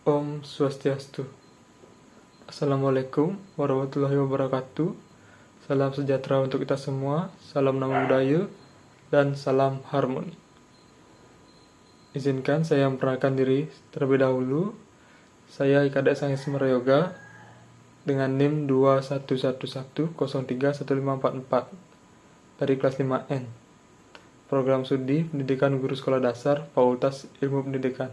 Om Swastiastu. Assalamualaikum warahmatullahi wabarakatuh. Salam sejahtera untuk kita semua. Salam nama budaya dan salam harmoni. Izinkan saya memperkenalkan diri terlebih dahulu. Saya Kadek Sang Ismara Yoga dengan NIM 2111031544 dari kelas 5N. Program Studi Pendidikan Guru Sekolah Dasar Fakultas Ilmu Pendidikan.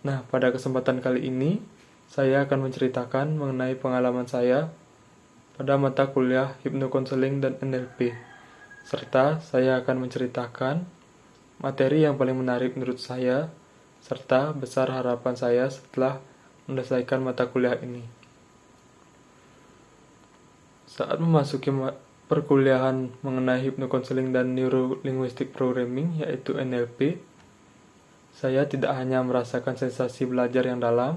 Nah, pada kesempatan kali ini, saya akan menceritakan mengenai pengalaman saya pada mata kuliah hipnokonseling dan NLP, serta saya akan menceritakan materi yang paling menarik menurut saya, serta besar harapan saya setelah menyelesaikan mata kuliah ini. Saat memasuki perkuliahan mengenai hipnokonseling dan Neuro-Linguistic Programming, yaitu NLP, saya tidak hanya merasakan sensasi belajar yang dalam,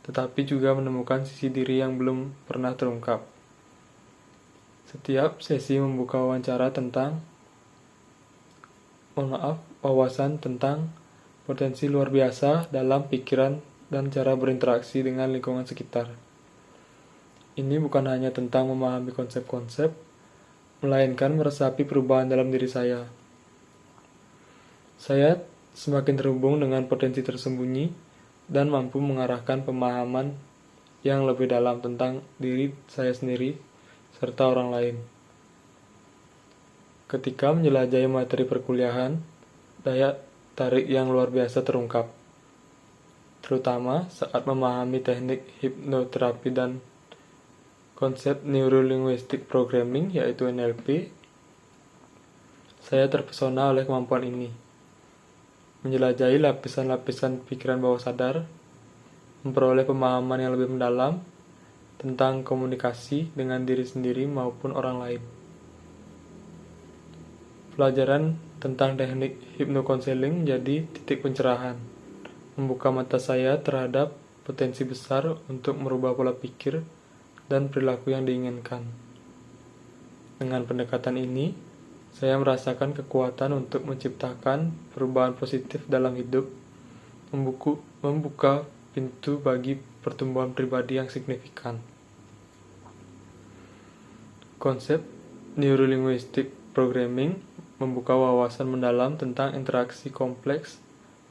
tetapi juga menemukan sisi diri yang belum pernah terungkap. Setiap sesi membuka wawasan tentang potensi luar biasa dalam pikiran dan cara berinteraksi dengan lingkungan sekitar. Ini bukan hanya tentang memahami konsep-konsep, melainkan meresapi perubahan dalam diri saya. Saya semakin terhubung dengan potensi tersembunyi dan mampu mengarahkan pemahaman yang lebih dalam tentang diri saya sendiri serta orang lain. Ketika menjelajahi materi perkuliahan, daya tarik yang luar biasa terungkap, terutama saat memahami teknik hipnoterapi dan konsep Neuro-Linguistic Programming, yaitu NLP. Saya terpesona oleh kemampuan ini. Menjelajahi lapisan-lapisan pikiran bawah sadar, memperoleh pemahaman yang lebih mendalam tentang komunikasi dengan diri sendiri maupun orang lain. Pelajaran tentang teknik hipnokonseling menjadi titik pencerahan, membuka mata saya terhadap potensi besar untuk merubah pola pikir dan perilaku yang diinginkan. Dengan pendekatan ini, saya merasakan kekuatan untuk menciptakan perubahan positif dalam hidup, membuka pintu bagi pertumbuhan pribadi yang signifikan. Konsep Neuro-Linguistic Programming membuka wawasan mendalam tentang interaksi kompleks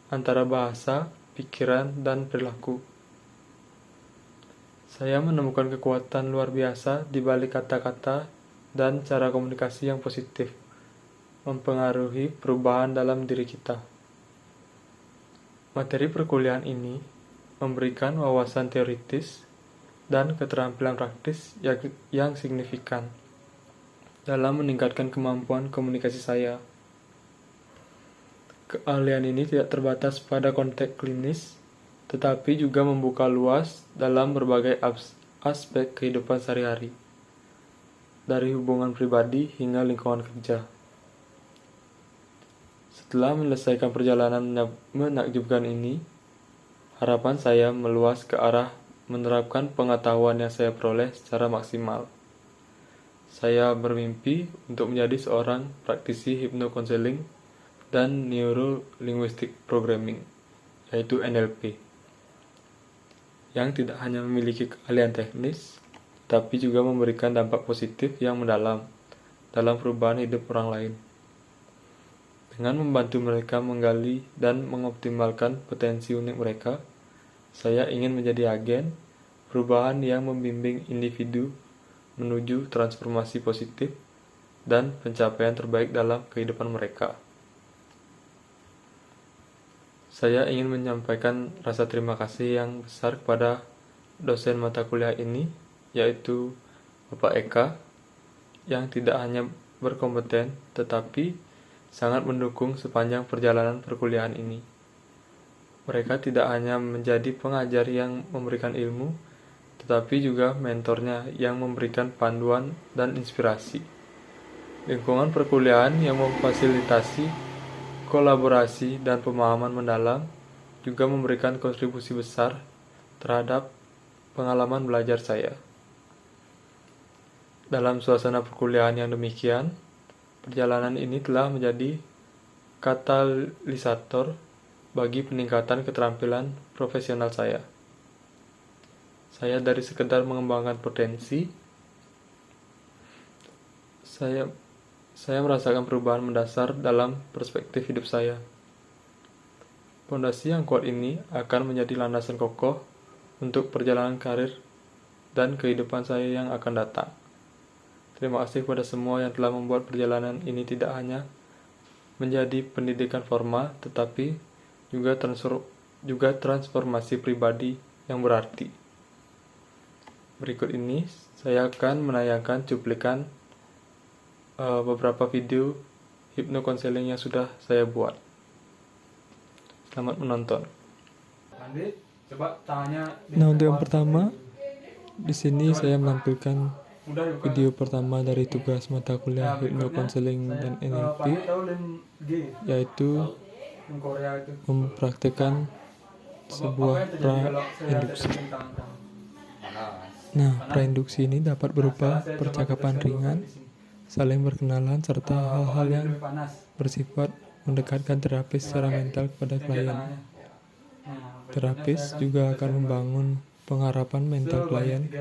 antara bahasa, pikiran, dan perilaku. Saya menemukan kekuatan luar biasa di balik kata-kata dan cara komunikasi yang positif mempengaruhi perubahan dalam diri kita. Materi perkuliahan ini memberikan wawasan teoritis dan keterampilan praktis yang signifikan dalam meningkatkan kemampuan komunikasi saya. Keahlian ini tidak terbatas pada konteks klinis, tetapi juga membuka luas dalam berbagai aspek kehidupan sehari-hari, dari hubungan pribadi hingga lingkungan kerja. Setelah menyelesaikan perjalanan menakjubkan ini, harapan saya meluas ke arah menerapkan pengetahuan yang saya peroleh secara maksimal. Saya bermimpi untuk menjadi seorang praktisi hipnokonseling dan Neuro-Linguistic Programming, yaitu NLP, yang tidak hanya memiliki keahlian teknis, tapi juga memberikan dampak positif yang mendalam dalam perubahan hidup orang lain. Dengan membantu mereka menggali dan mengoptimalkan potensi unik mereka, saya ingin menjadi agen perubahan yang membimbing individu menuju transformasi positif dan pencapaian terbaik dalam kehidupan mereka. Saya ingin menyampaikan rasa terima kasih yang besar kepada dosen mata kuliah ini, yaitu Bapak Eka, yang tidak hanya berkompeten, tetapi sangat mendukung sepanjang perjalanan perkuliahan ini. Mereka tidak hanya menjadi pengajar yang memberikan ilmu, tetapi juga mentornya yang memberikan panduan dan inspirasi. Lingkungan perkuliahan yang memfasilitasi kolaborasi dan pemahaman mendalam juga memberikan kontribusi besar terhadap pengalaman belajar saya. Dalam suasana perkuliahan yang demikian, perjalanan ini telah menjadi katalisator bagi peningkatan keterampilan profesional saya. Saya dari sekedar mengembangkan potensi, saya merasakan perubahan mendasar dalam perspektif hidup saya. Fondasi yang kuat ini akan menjadi landasan kokoh untuk perjalanan karir dan kehidupan saya yang akan datang. Terima kasih kepada semua yang telah membuat perjalanan ini tidak hanya menjadi pendidikan formal, tetapi juga transformasi pribadi yang berarti. Berikut ini saya akan menayangkan cuplikan beberapa video hipnokonseling yang sudah saya buat. Selamat menonton. Nah, untuk yang pertama, di sini saya menampilkan video pertama dari tugas mata kuliah hipnokonseling dan NLP, yaitu mempraktikkan sebuah prainduksi. Nah, prainduksi ini dapat berupa percakapan ringan, saling berkenalan, serta hal-hal yang bersifat mendekatkan terapis secara mental kepada klien. Terapis juga akan membangun pengharapan mental klien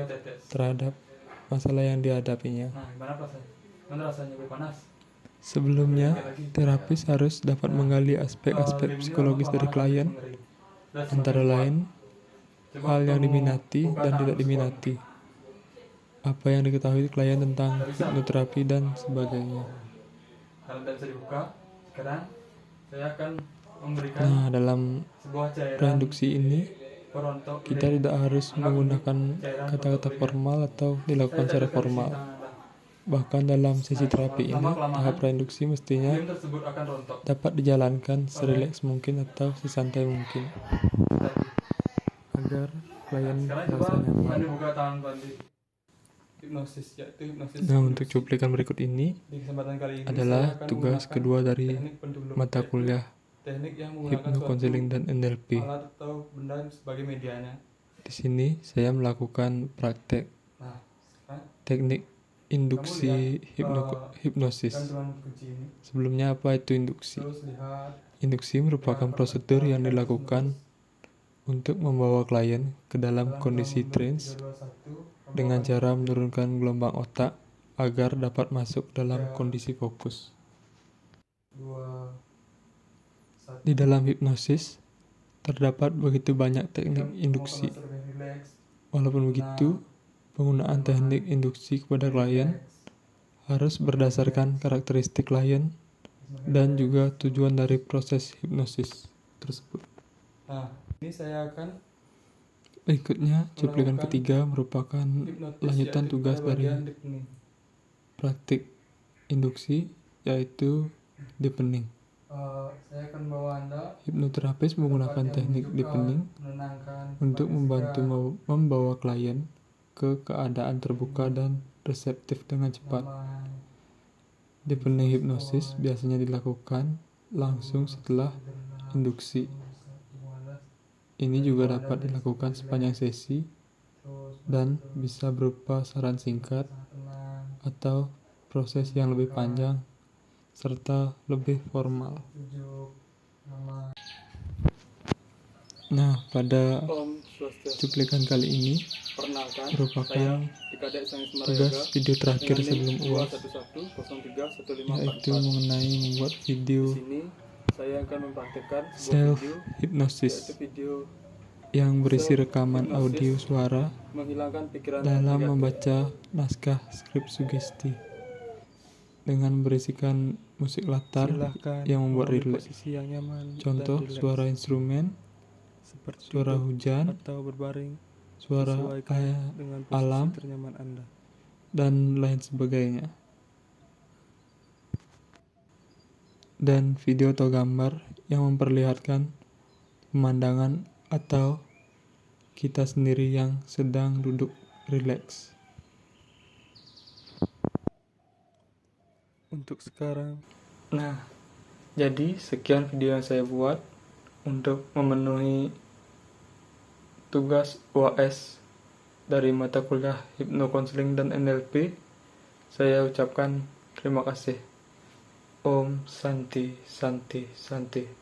terhadap masalah yang dihadapinya. Sebelumnya, terapis harus dapat menggali aspek-aspek psikologis dari klien, antara lain hal yang diminati dan tidak diminati, apa yang diketahui klien tentang hipnoterapi, dan sebagainya. Nah, dalam prainduksi ini, kita tidak harus menggunakan kata-kata formal atau dilakukan secara formal. Bahkan dalam sesi terapi ini, tahap prainduksi mestinya dapat dijalankan serileks mungkin atau sesantai mungkin, agar klien merasa nyaman. Nah, untuk cuplikan berikut ini adalah tugas kedua dari mata kuliah hipnokonseling dan NLP. Di sini saya melakukan praktek teknik induksi hipnosis. Sebelumnya, apa itu induksi? Induksi merupakan prosedur yang dilakukan untuk membawa klien ke dalam kondisi trance dengan cara menurunkan gelombang otak agar dapat masuk dalam kondisi fokus. Di dalam hipnosis, terdapat begitu banyak teknik induksi. Walaupun begitu, penggunaan teknik induksi kepada klien harus berdasarkan karakteristik klien dan juga tujuan dari proses hipnosis tersebut. Berikutnya, cuplikan ketiga merupakan lanjutan tugas dari praktik induksi, yaitu deepening. Hipnoterapis menggunakan teknik deepening untuk membantu membawa klien ke keadaan terbuka dan reseptif dengan cepat. Deepening hipnosis biasanya dilakukan langsung setelah induksi. Ini juga dapat dilakukan sepanjang sesi dan bisa berupa saran singkat atau proses yang lebih panjang serta lebih formal. Nah, pada cuplikan kali ini merupakan tugas video terakhir sebelum UAS, yaitu mengenai membuat video self hypnosis yang berisi rekaman audio suara dalam membaca naskah skrip sugesti dengan berisikan musik latar yang membuat rileks. Contoh suara instrumen, suara hujan, suara alam, dan lain sebagainya. Dan video atau gambar yang memperlihatkan pemandangan atau kita sendiri yang sedang duduk rileks. Untuk sekarang. Nah, jadi sekian video yang saya buat untuk memenuhi tugas UAS dari mata kuliah hipnokonseling dan NLP. Saya ucapkan terima kasih. Om Santi Santi Santi.